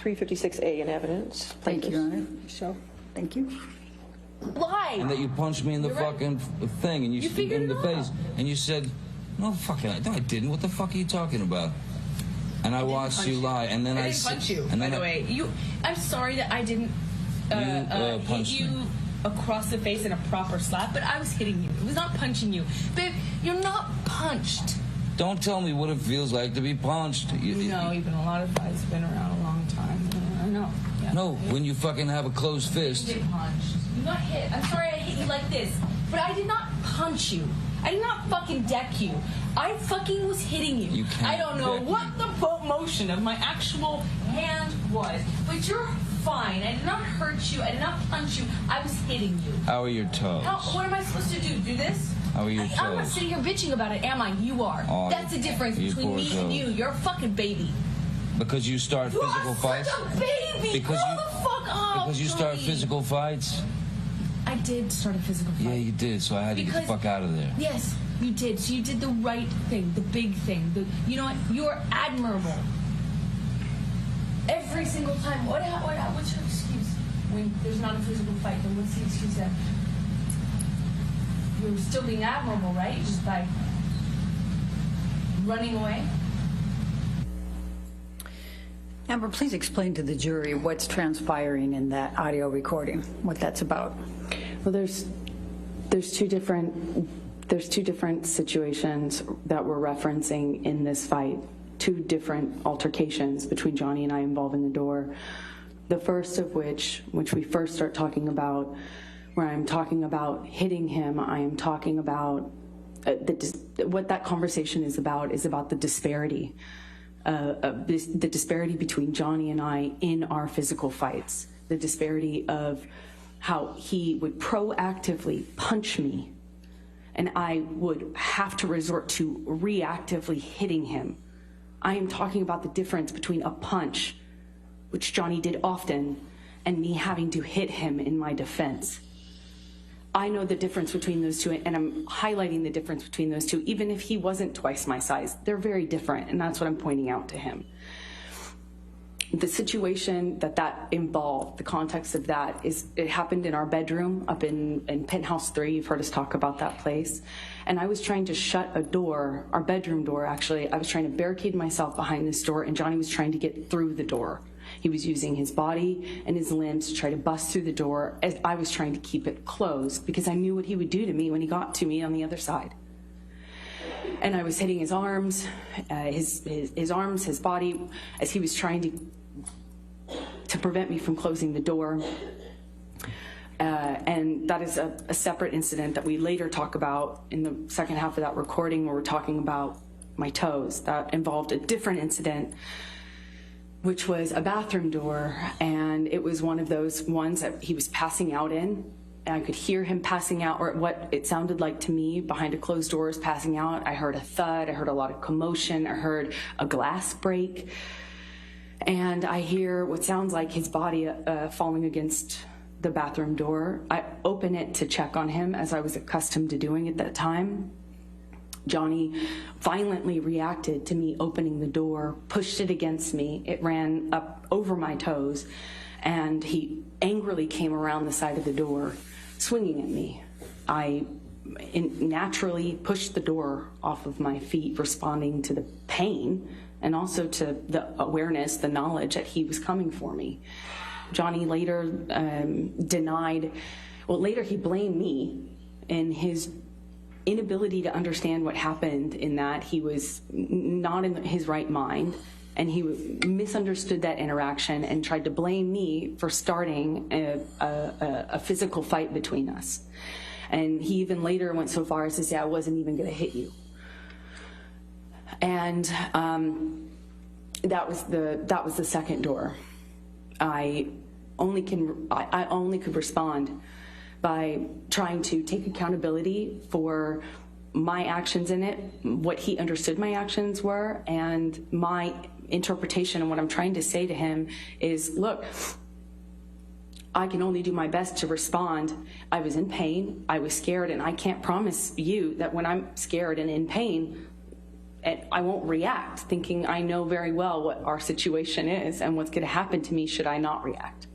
356A in evidence. Thank you, Your Honor. Michelle, thank you. Lie. And that you punched me in the fucking thing, and you figured in the it face, and you said, "No, fucking, no, I didn't. What the fuck are you talking about?" And I watched you lie, and then I didn't punch you. By the way, I'm sorry that I didn't hit you across the face in a proper slap, but I was hitting you. It was not punching you, babe. You're not punched. Don't tell me what it feels like to be punched. No, you've been a lot of fights. You've been around a long time. I know. Yeah. No, when you fucking have a closed fist. You get punched. You got hit. I'm sorry I hit you like this, but I did not punch you. I did not fucking deck you. I fucking was hitting you. You can't I don't know what the motion of my actual hand was, but you're fine. I did not hurt you. I did not punch you. I was hitting you. How are your toes? What am I supposed to do? Do this? How are your toes? I'm not sitting here bitching about it, am I? You are. Oh, that's the difference between me and you. You're a fucking baby. Because you start physical fights? You're such a baby! Because Grow the fuck up! Because you start physical fights? I did start a physical fight. Yeah, you did, so I had to get the fuck out of there. Yes, you did. So you did the right thing, the big thing. You know what? You're admirable. Every single time. What's your excuse? When there's not a physical fight, then what's the excuse then? You're still being admirable, right? Just by running away? Amber, please explain to the jury what's transpiring in that audio recording, what that's about. Well, there's two different situations that we're referencing in this fight. Two different altercations between Johnny and I involving the door. The first of which we first start talking about, where I'm talking about hitting him, I am talking about what that conversation is about the disparity. The disparity between Johnny and I in our physical fights, the disparity of how he would proactively punch me and I would have to resort to reactively hitting him. I am talking about the difference between a punch, which Johnny did often, and me having to hit him in my defense. I know the difference between those two, and I'm highlighting the difference between those two, even if he wasn't twice my size. They're very different, and that's what I'm pointing out to him. The situation that involved, the context of that is, it happened in our bedroom up in Penthouse 3. You've heard us talk about that place. And I was trying to shut a door, our bedroom door actually. I was trying to barricade myself behind this door, and Johnny was trying to get through the door. He was using his body and his limbs to try to bust through the door as I was trying to keep it closed, because I knew what he would do to me when he got to me on the other side. And I was hitting his arms, his body, as he was trying to prevent me from closing the door. And that is a separate incident that we later talk about in the second half of that recording, where we're talking about my toes. That involved a different incident, which was a bathroom door, and it was one of those ones that he was passing out in. And I could hear him passing out, or what it sounded like to me behind a closed doors passing out. I heard a thud, I heard a lot of commotion, I heard a glass break, and I hear what sounds like his body falling against the bathroom door. I open it to check on him, as I was accustomed to doing at that time. Johnny violently reacted to me opening the door, pushed it against me. It ran up over my toes, and he angrily came around the side of the door, swinging at me. I naturally pushed the door off of my feet, responding to the pain and also to the awareness, the knowledge that he was coming for me. Johnny later later he blamed me in his inability to understand what happened, in that he was not in his right mind, and he misunderstood that interaction and tried to blame me for starting a physical fight between us. And he even later went so far as to say, I wasn't even going to hit you. And that was the second door. I only could respond by trying to take accountability for my actions in it, what he understood my actions were, and my interpretation. And what I'm trying to say to him is, look, I can only do my best to respond. I was in pain, I was scared, and I can't promise you that when I'm scared and in pain, I won't react, thinking I know very well what our situation is and what's going to happen to me should I not react.